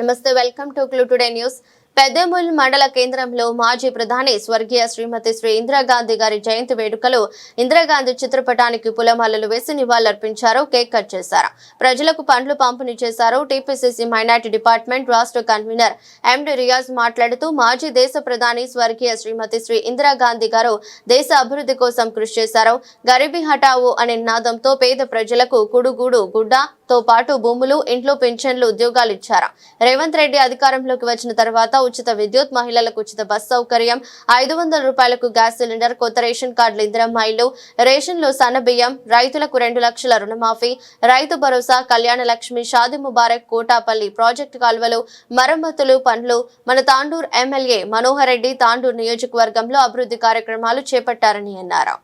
నమస్తే welcome to clue today news. Peddemul మండల కేంద్రంలో మాజీ ప్రధాని స్వర్గీయ శ్రీమతి శ్రీ ఇందిరాగాంధీ గారి జయంతి వేడుకలు ఇందిరాగాంధీ చిత్రపటానికి పూలమాలలు వేసి నివాళులర్పించారు. కేక్ కట్ చేశారు. ప్రజలకు పండ్లు పంపిణీ చేశారు. టీపీసీసీ మైనార్టీ డిపార్ట్మెంట్ రాష్ట్ర కన్వీనర్ ఎండి రియాజ్ మాట్లాడుతూ మాజీ దేశ ప్రధాని స్వర్గీయ శ్రీమతి శ్రీ ఇందిరాగాంధీ గారు దేశ అభివృద్ధి కోసం కృషి చేశారు. గరీబీ హఠావో అనే నినాదంతో పేద ప్రజలకు కుడుగూడు గుడ్డతో పాటు భూములు, ఇంట్లో పెన్షన్లు, ఉద్యోగాలు ఇచ్చారు. రేవంత్ రెడ్డి అధికారంలోకి వచ్చిన తర్వాత ఉచిత విద్యుత్, మహిళలకు ఉచిత బస్ సౌకర్యం, 500 రూపాయలకు గ్యాస్ సిలిండర్, కొత్త రేషన్ కార్డులు, ఇందిరమ్మ ఇళ్లు, రేషన్లు, సన్నబియ్యం, రైతులకు 2 లక్షల రుణమాఫీ, రైతు భరోసా, కళ్యాణ లక్ష్మి, షాదీ ముబారక్, కోటాపల్లి ప్రాజెక్టు కాల్వలు, మరమ్మతులు పనులు మన తాండూర్ ఎమ్మెల్యే మనోహర్ రెడ్డి తాండూర్ నియోజకవర్గంలో అభివృద్ధి కార్యక్రమాలు చేపట్టారని అన్నారు.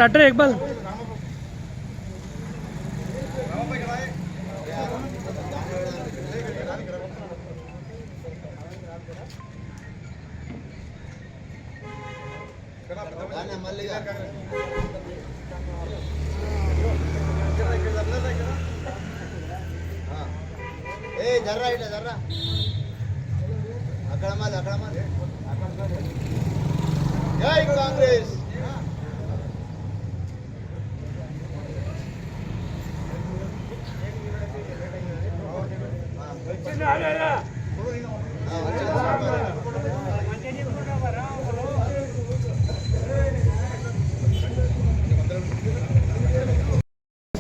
अटर एक बार जर्रा इट जर्रा अकड़ माल जय कांग्रेस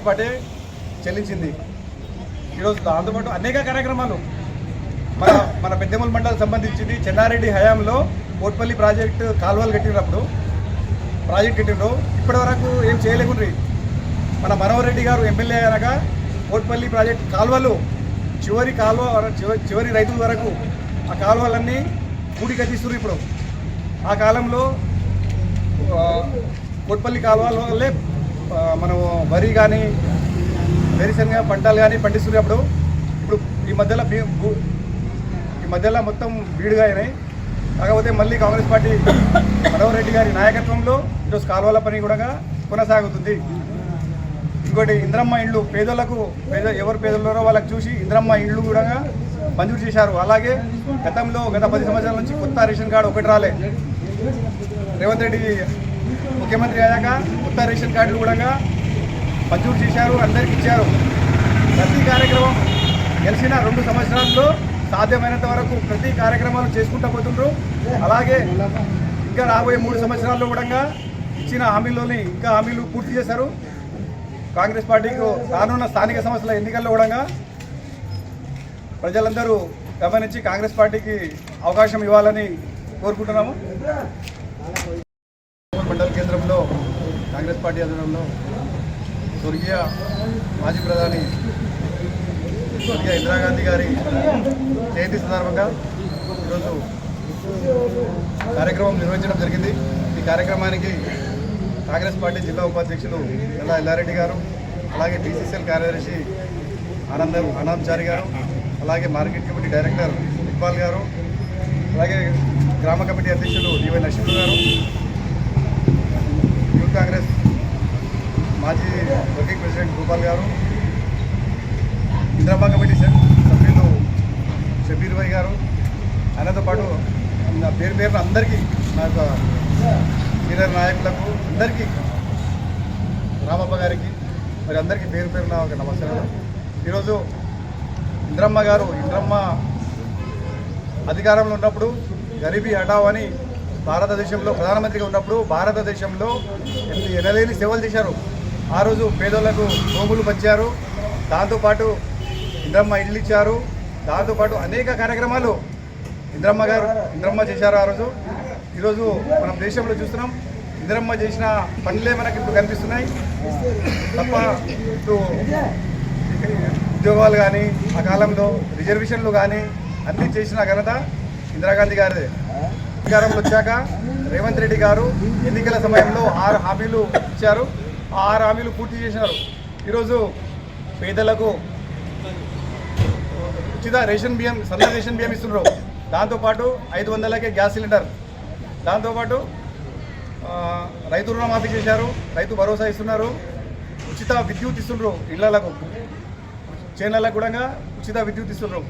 పార్టీ చెల్లించింది. ఈరోజు దాంతో పాటు అనేక కార్యక్రమాలు మన పెద్దేముల్ మండలం సంబంధించింది. చెన్నారెడ్డి హయాంలో కోట్పల్లి ప్రాజెక్టు కాలువలు కట్టినప్పుడు ఇప్పటి వరకు ఏం చేయలేకుండ్రి. మన మనోహర్ రెడ్డి గారు ఎమ్మెల్యే అనగా కోట్పల్లి ప్రాజెక్టు కాలువలు చివరి రైతుల వరకు ఆ కాలువలన్నీ కూడి కట్టిస్తున్నారు. ఇప్పుడు ఆ కాలంలో కోట్పల్లి కాలువల వల్లే మనం వరి కానీ వేరుశనగ పంటలు కానీ పండిస్తున్నప్పుడు ఇప్పుడు ఈ మధ్యలో మొత్తం బీడుగా అయినాయి. కాకపోతే మళ్ళీ కాంగ్రెస్ పార్టీ మనోహర్ రెడ్డి గారి నాయకత్వంలో ఈరోజు కాలువల పని కూడా కొనసాగుతుంది. ఇంకోటి ఇందిరమ్మ ఇండ్లు పేదలకు ఎవరు పేదలున్నారో వాళ్ళకి చూసి ఇందిరమ్మ ఇండ్లు కూడా మంజూరు చేశారు. అలాగే గత 10 సంవత్సరాల నుంచి కొత్త రేషన్ కార్డు ఒకటి రాలే. రేవంత్ రెడ్డి ముఖ్యమంత్రి అయ్యాక కొత్త రేషన్ కార్డులు కూడా మంజూరు చేశారు, అందరికి ఇచ్చారు. ప్రతి కార్యక్రమం గెలిచిన 2 సంవత్సరాల్లో సాధ్యమైనంత వరకు ప్రతి కార్యక్రమాలు చేసుకుంటూ పోతుండ్రు. అలాగే ఇంకా రాబోయే 3 సంవత్సరాల్లో కూడా ఇచ్చిన హామీలు పూర్తి చేశారు. కాంగ్రెస్ పార్టీకి రానున్న స్థానిక సంస్థల ఎన్నికల్లో కూడా ప్రజలందరూ గమనించి కాంగ్రెస్ పార్టీకి అవకాశం ఇవ్వాలని కోరుకుంటున్నాము. మండల కేంద్రంలో కాంగ్రెస్ పార్టీ ఆధ్వర్యంలో స్వర్గీయ మాజీ ప్రధాని స్వర్గీయ ఇందిరాగాంధీ గారి జయంతి సందర్భంగా ఈరోజు కార్యక్రమం నిర్వహించడం జరిగింది. ఈ కార్యక్రమానికి కాంగ్రెస్ పార్టీ జిల్లా ఉపాధ్యక్షులు ఎల్లా ఎల్లారెడ్డి గారు, అలాగే టీసీసీఎల్ కార్యదర్శి ఆనందచారి గారు, అలాగే మార్కెట్ కమిటీ డైరెక్టర్ ఇక్బాల్ గారు, అలాగే గ్రామ కమిటీ అధ్యక్షులు డివై నరసింహ గారు, యూత్ కాంగ్రెస్ మాజీ వర్కింగ్ ప్రెసిడెంట్ గోపాల్ గారు, ఇందిరమ్మ కమిటీ సభ్యులు షబీర్ భాయ్ గారు, ఆయనతో పాటు నా పేరున అందరికీ నాకు సీనియర్ నాయకులకు అందరికీ రామప్ప గారికి మరి అందరికీ పేరున ఒక నమస్కారం. ఈరోజు ఇందిరమ్మ అధికారంలో ఉన్నప్పుడు గరీబీ హఠావో అని భారతదేశంలో ప్రధానమంత్రిగా ఉన్నప్పుడు భారతదేశంలో ఎనలేని సేవలు చేశారు. ఆ రోజు పేదోళ్లకు భూములు పంచారు, దాంతోపాటు ఇందిరమ్మ ఇళ్ళు ఇచ్చారు, దాంతోపాటు అనేక కార్యక్రమాలు ఇందిరమ్మ చేశారు ఆ రోజు. ఈరోజు మనం దేశంలో చూస్తున్నాం ఇందిరమ్మ చేసిన పనులే మనకి ఇప్పుడు కనిపిస్తున్నాయి తప్ప ఇటు ఉద్యోగాలు కానీ ఆ కాలంలో రిజర్వేషన్లు కానీ అన్నీ చేసిన ఘనత ఇందిరాగాంధీ గారిదే. అధికారంలో వచ్చాక రేవంత్ రెడ్డి గారు ఎన్నికల సమయంలో 6 హామీలు ఇచ్చారు. ఆ 6 హామీలు పూర్తి చేసినారు. ఈరోజు పేదలకు ఉచిత రేషన్ బియ్యం, సన్న రేషన్ బియ్యం ఇస్తున్నారు. దాంతోపాటు 500లకే గ్యాస్ సిలిండర్, దాంతోపాటు రైతు రుణమాఫీ చేశారు, రైతు భరోసా ఇస్తున్నారు, ఉచిత విద్యుత్ ఇస్తున్నారు, ఇళ్లకు చేనులకు కూడా ఉచిత విద్యుత్ ఇస్తున్నారు.